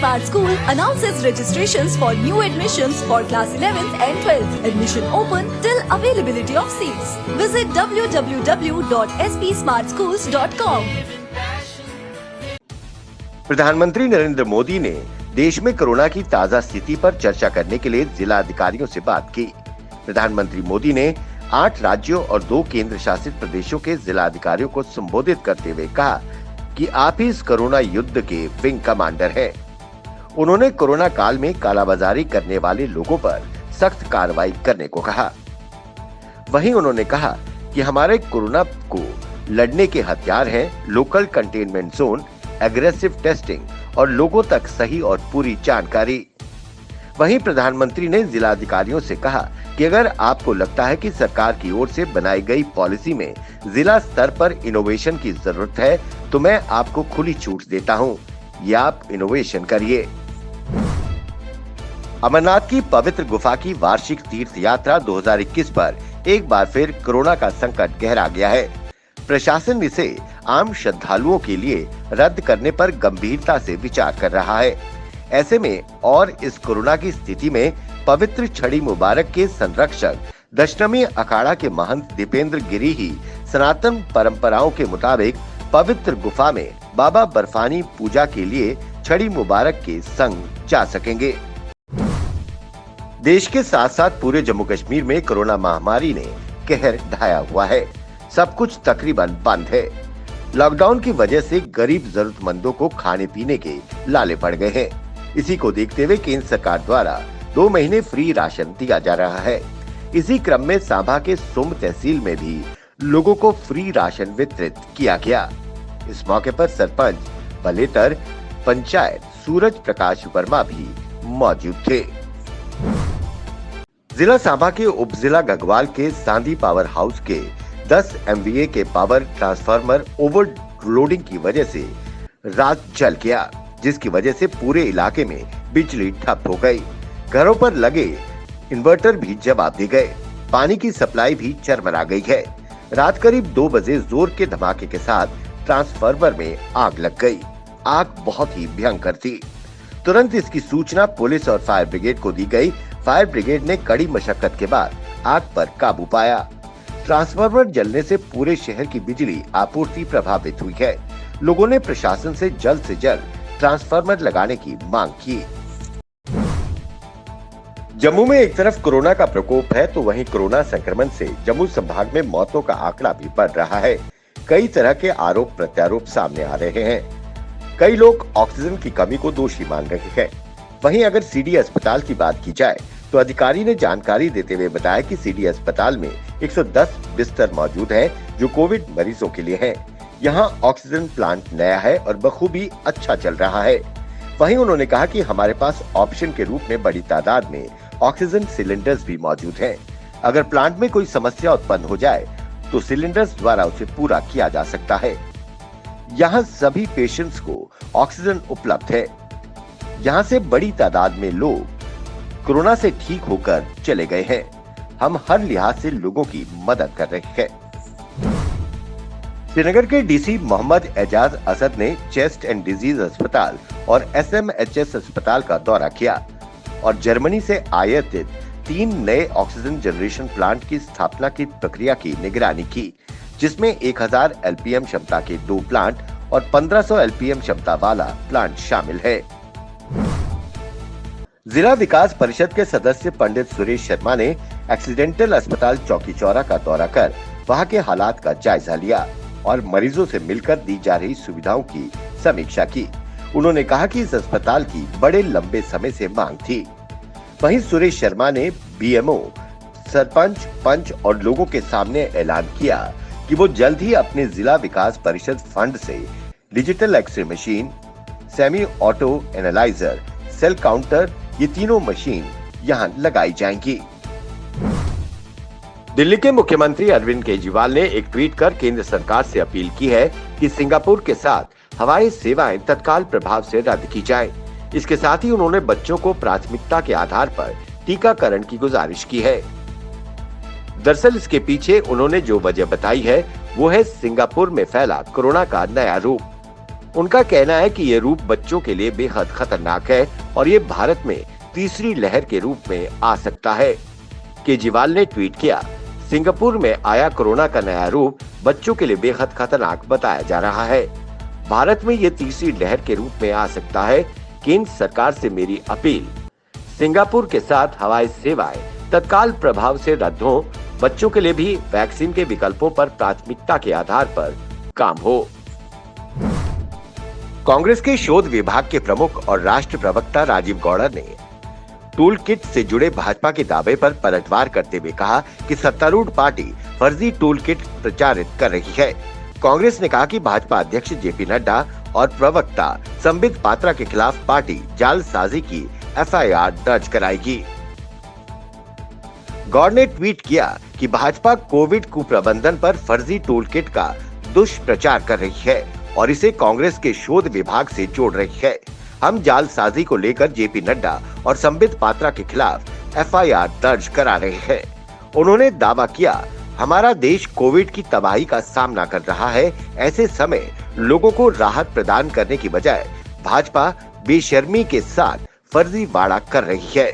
Smart School announces registrations for new admissions for class 11th and 12th. Admission open till availability of seats. Visit www.spsmartschools.com. प्रधानमंत्री नरेंद्र मोदी ने देश में corona की ताजा स्थिति पर चर्चा करने के लिए जिला अधिकारियों से बात की। प्रधानमंत्री मोदी ने 8 राज्यों और 2 केंद्र शासित प्रदेशों के जिला अधिकारियों को संबोधित करते हुए कहा कि आप ही इस कोरोना युद्ध के विंग कमांडर हैं। उन्होंने कोरोना काल में कालाबाजारी करने वाले लोगों पर सख्त कार्रवाई करने को कहा। वहीं उन्होंने कहा कि हमारे कोरोना को लड़ने के हथियार हैं local containment zone, aggressive testing और लोगों तक सही और पूरी जानकारी। वहीं प्रधानमंत्री ने जिला अधिकारियों से कहा कि अगर आपको लगता है कि सरकार की ओर से बनाई गई पॉलिसी में जिला स्तर पर इनोवेशन की जरूरत है, तो मैं आपको खुली छूट देता हूं, ये आप इनोवेशन करिए। अमरनाथ की पवित्र गुफा की वार्षिक तीर्थ यात्रा 2021 पर एक बार फिर कोरोना का संकट गहरा गया है। प्रशासन इसे आम श्रद्धालुओं के लिए रद्द करने पर गंभीरता से विचार कर रहा है। ऐसे में और इस कोरोना की स्थिति में पवित्र छड़ी मुबारक के संरक्षक दशनामी अखाड़ा के महंत दीपेंद्र गिरी ही सनातन परंपराओं के मुताबिक पवित्र गुफा में बाबा बर्फानी पूजा के लिए छड़ी मुबारक के संग जा सकेंगे। देश के साथ साथ पूरे जम्मू कश्मीर में कोरोना महामारी ने कहर ढाया हुआ है। सब कुछ तकरीबन बंद है। लॉकडाउन की वजह से गरीब जरूरतमंदों को खाने पीने के लाले पड़ गए हैं। इसी को देखते हुए केंद्र सरकार द्वारा 2 महीने फ्री राशन दिया जा रहा है। इसी क्रम में सांबा के सुम तहसील में भी लोगों को फ्री राशन वितरित किया गया। इस मौके पर सरपंच बलेतर पंचायत सूरज प्रकाश वर्मा भी मौजूद थे। जिला सांबा के उप जिला गगवाल के सांदी पावर हाउस के 10 MVA के पावर ट्रांसफार्मर ओवरलोडिंग की वजह से रात जल गया, जिसकी वजह से पूरे इलाके में बिजली ठप हो गई। घरों पर लगे इन्वर्टर भी जवाब दे गए। पानी की सप्लाई भी चरमरा गई है। रात करीब 2 बजे जोर के धमाके के साथ ट्रांसफार्मर में आग लग गई। आग बहुत ही भयंकर थी। तुरंत इसकी सूचना पुलिस और फायर ब्रिगेड को दी गई। फायर ब्रिगेड ने कड़ी मशक्कत के बाद आग पर काबू पाया। ट्रांसफार्मर जलने से पूरे शहर की बिजली आपूर्ति प्रभावित हुई है। लोगों ने प्रशासन से जल्द ट्रांसफार्मर लगाने की मांग की। जम्मू में एक तरफ कोरोना का प्रकोप है, तो वहीं कोरोना संक्रमण से जम्मू संभाग में मौतों का आंकड़ा भी बढ़ रहा है। कई तरह के आरोप प्रत्यारोप सामने आ रहे हैं। कई लोग ऑक्सीजन की कमी को दोषी मान रहे हैं। वहीं अगर सीडी अस्पताल की बात की जाए तो अधिकारी ने जानकारी देते हुए बताया कि सीडी अस्पताल में 110 बिस्तर मौजूद हैं, जो कोविड मरीजों के लिए हैं। यहाँ ऑक्सीजन प्लांट नया है और बखूबी अच्छा चल रहा है। वहीं उन्होंने कहा कि हमारे पास ऑप्शन के रूप में बड़ी तादाद में ऑक्सीजन सिलेंडर्स भी मौजूद हैं। अगर प्लांट में कोई समस्या उत्पन्न हो जाए तो सिलेंडर्स द्वारा उसे पूरा किया जा सकता है। यहाँ सभी पेशेंट्स को ऑक्सीजन उपलब्ध है। यहाँ से बड़ी तादाद में लोग कोरोना से ठीक होकर चले गए हैं। हम हर लिहाज से लोगों की मदद कर रहे हैं। श्रीनगर के डीसी मोहम्मद एजाज असद ने चेस्ट एंड डिजीज अस्पताल और SMHS अस्पताल का दौरा किया और जर्मनी से आयातित 3 नए ऑक्सीजन जनरेशन प्लांट की स्थापना की प्रक्रिया की निगरानी की, जिसमें 1000 LPM क्षमता के 2 प्लांट और 1500 LPM क्षमता वाला प्लांट शामिल है। जिला विकास परिषद के सदस्य पंडित सुरेश शर्मा ने एक्सीडेंटल अस्पताल चौकी चौरा का दौरा कर वहां के हालात का जायजा लिया और मरीजों से मिलकर दी जा रही सुविधाओं की समीक्षा की। उन्होंने कहा कि इस अस्पताल की बड़े लंबे समय से मांग थी। वहीं सुरेश शर्मा ने BMO, सरपंच, पंच और लोगों के सामने ऐलान किया कि वो जल्द ही अपने जिला विकास परिषद फंड से digital x-ray machine, semi auto analyser, cell counter, ये तीनों मशीन यहाँ लगाई जाएंगी। दिल्ली के मुख्यमंत्री अरविंद केजरीवाल ने एक ट्वीट कर केंद्र सरकार से अपील की है कि सिंगापुर के साथ हवाई सेवाएं तत्काल प्रभाव से रद्द की जाएं। इसके साथ ही उन्होंने बच्चों को प्राथमिकता के आधार पर टीकाकरण की गुजारिश की है। दरअसल इसके पीछे उन्होंने जो वजह बताई है वो है सिंगापुर में फैला कोरोना का नया रूप। उनका कहना है कि ये रूप बच्चों के लिए बेहद खतरनाक है और ये भारत में तीसरी लहर के रूप में आ सकता है। केजरीवाल ने ट्वीट किया, सिंगापुर में आया कोरोना का नया रूप बच्चों के लिए बेहद खतरनाक बताया जा रहा है। भारत में ये तीसरी लहर के रूप में आ सकता है। केंद्र सरकार से मेरी अपील, सिंगापुर के साथ हवाई सेवाएं तत्काल प्रभाव से रद्द हो, बच्चों के लिए भी वैक्सीन के विकल्पों पर प्राथमिकता के आधार पर काम हो। कांग्रेस के शोध विभाग के प्रमुख और राष्ट्र प्रवक्ता राजीव गौड़ा ने टूल किट से जुड़े भाजपा के दावे पर पलटवार करते हुए कहा कि सत्तारूढ़ पार्टी फर्जी टूल किट प्रचारित कर रही है। कांग्रेस ने कहा कि भाजपा अध्यक्ष जेपी नड्डा और प्रवक्ता संबित पात्रा के खिलाफ पार्टी जालसाजी की एफआईआर दर्ज कराएगी। गौड़ ने ट्वीट किया कि भाजपा कोविड कुप्रबंधन पर फर्जी टूल किट का दुष्प्रचार कर रही है और इसे कांग्रेस के शोध विभाग से जोड़ रही है। हम जालसाजी को लेकर जेपी नड्डा और संबित पात्रा के खिलाफ एफआईआर दर्ज करा रहे हैं। उन्होंने दावा किया, हमारा देश कोविड की तबाही का सामना कर रहा है। ऐसे समय लोगों को राहत प्रदान करने की बजाय भाजपा बेशर्मी के साथ फर्जीवाड़ा कर रही है।